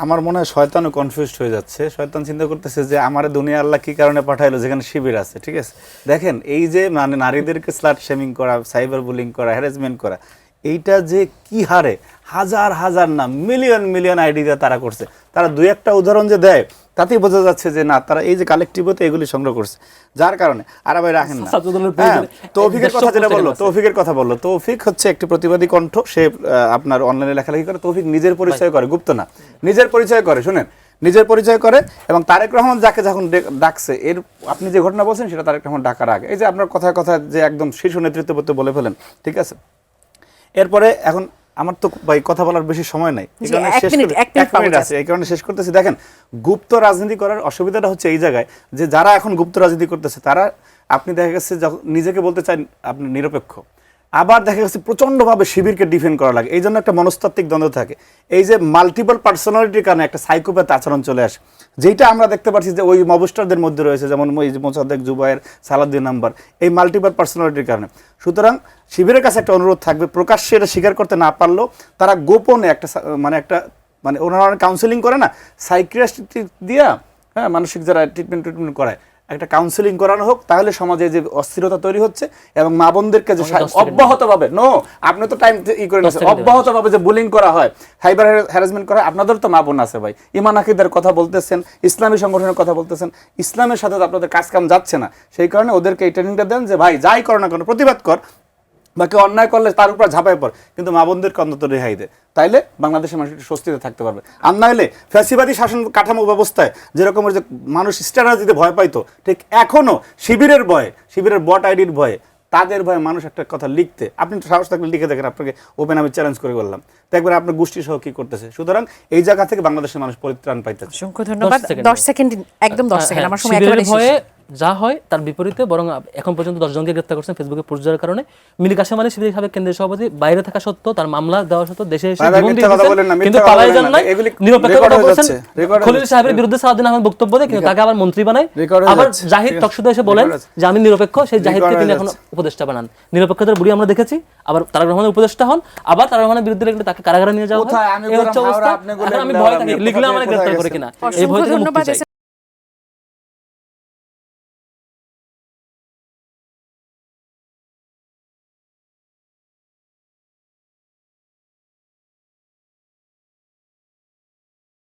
আমার মনে হয় শয়তানও কনফিউজড হয়ে যাচ্ছে। শয়তান চিন্তা করতেছে যে আমারে দুনিয়া আল্লাহ কি কারণে পাঠাইলো যেখানে শিবির আছে, ঠিক আছে? দেখেন এই যে মানে নারীদেরকে স্লাট শেমিং করা, সাইবার বুলিং করা, হ্যারাসমেন্ট করা, এইটা যে কি হারে হাজার হাজার না মিলিয়ন মিলিয়ন আইডিয়া তারা করছে। তারা দুই একটা উদাহরণ যে দেয় তাতেই বোঝা যাচ্ছে যে না, তারা এই যে কালেকটিভতে এগুলি সংগ্রহ করছে, যার কারণে আরে ভাই রাখেন না। তৌফিকের কথা যেটা বললো, তৌফিকের কথা বললো, তৌফিক হচ্ছে একটি প্রতিবাদী কণ্ঠ। সে আপনার অনলাইনে লেখালেখি করে। তৌফিক নিজের পরিচয় করে, গুপ্ত না, নিজের পরিচয় করে। শুনেন, নিজের পরিচয় করে। এবং তারেক রহমান যাকে যখন ডাকছে, এর আপনি যে ঘটনা বলছেন সেটা তারেক রহমান ডাকার আগে, এই যে আপনার কথায় কথায় যে একদম শীর্ষ নেতৃত্ব পড়তে বলে ফেলেন, ঠিক আছে? এরপরে এখন আমার তো ভাই কথা বলার বেশি সময় নাই, এক মিনিট আছে, এই কারণে শেষ করতেছি। দেখেন, গুপ্ত রাজনীতি করার অসুবিধাটা হচ্ছে এই জায়গায় যে যারা এখন গুপ্ত রাজনীতি করতেছে তারা, আপনি দেখা গেছে যখন নিজেকে বলতে চান আপনি নিরপেক্ষ, আবার দেখা গেছে প্রচণ্ডভাবে শিবিরকে ডিফেন্ড করা লাগে। এই জন্য একটা মনস্তাত্ত্বিক দ্বন্দ্ব থাকে। এই যে মাল্টিপল পার্সোনালিটির কারণে একটা সাইকোপ্যাথ আচরণ চলে আসে, যেটা আমরা দেখতে পাচ্ছি যে ওই মবস্টারদের মধ্যে রয়েছে, যেমন মোসাদ্দেক, জুবায়ের, সালাউদ্দিন নাম্বার, এই মাল্টিপল পার্সোনালিটির কারণে। সুতরাং শিবিরের কাছে একটা অনুরোধ থাকবে, প্রকাশ্যে এটা স্বীকার করতে না পারলেও তারা গোপনে একটা ওনারা কাউন্সেলিং করে না, সাইকিয়াট্রিস্ট দিয়া, হ্যাঁ, মানসিক যারা ট্রিটমেন্ট করায়, একটা কাউন্সেলিং করানো হোক, তাহলে সমাজে যে অস্থিরতা তৈরি হচ্ছে এবং মা বোনদেরকে যে অব্যাহতভাবে আপনি তো টাইম করে নিচ্ছেন, অব্যাহতভাবে যে বুলিং করা হয়, সাইবার হ্যারাসমেন্ট করা হয়, আপনাদের তো মা বোন আছে ভাই, ইমান আকিদার কথা বলতেছেন, ইসলামী সংগঠনের কথা বলতেছেন, ইসলামের সাথে তো আপনাদের কাজ কাম যাচ্ছে না। সেই কারণে ওদেরকে এই ট্রেনিংটা দেন যে ভাই যাই করো না কেন প্রতিবাদ কর, বাকি অন্যায় করলে তার উপর ঝাঁপায় পড়, কিন্তু মা বোনদেরকে অন্তত রেহাই দে, তাইলে বাংলাদেশের মানুষ একটু স্বস্তিতে থাকতে পারবে। আর না হলে ফ্যাসিবাদী শাসন কাঠামো ব্যবস্থায় যেরকম যে মানুষ স্ট্র্যাটেজিতে ভয় পাইতো, ঠিক এখনো শিবিরের ভয়ে, শিবিরের বট আইডির ভয়ে, তাদের ভয়ে মানুষ একটা কথা লিখতে, আপনি সাহস থাকলে লিখে দেখেন, আপনাকে ওপেন আমি চ্যালেঞ্জ করে বললাম, দেখবেন আপনার গোষ্ঠী সহ কি করতেছে। সুতরাং এই জায়গা থেকে বাংলাদেশের মানুষ পরিত্রাণ পাইতেছে। অসংখ্য ধন্যবাদ। 10 সেকেন্ড, একদম 10 সেকেন্ড, আমার সময় একেবারে শেষ। যা হয় তার বিপরীতে বরং এখন পর্যন্ত 10 জনকে গ্রেফতার করছেন ফেসবুকে পোস্ট দেওয়ার কারণে। মিলিক আশরাফ আলী শিবির সাবেক কেন্দ্রীয় সভাপতি বাইরে থাকা সত্ত্বেও, তার মামলা দেওয়া সত্ত্বেও দেশে এসে কিন্তু পালাই যান নাই, নিরপেক্ষ কথা বলছেন। খলিল সাহেবের বিরুদ্ধে সালাউদ্দিন আহমেদ বক্তব্য দেয়, কিন্তু তাকে আবার মন্ত্রী বানায়। আবার জাহিদ টকশোতে এসে বলেন যে আমি নিরপেক্ষ, সেই জাহিদকে তিনি এখন উপদেষ্টা বানান। নিরপেক্ষতার বুড়ি আমরা দেখেছি। আবার তারেক রহমানের উপদেষ্টা হন, আবার তারেক রহমানের বিরুদ্ধে লিখলে তাকে কারাগারে নিয়ে যাওয়া হয়। এই হচ্ছে অবস্থা। এখন আমি ভয় থাকি লিখলে আমার গ্রেফতার করে কিনা, এই ভয় থেকে মুক্তি চাই।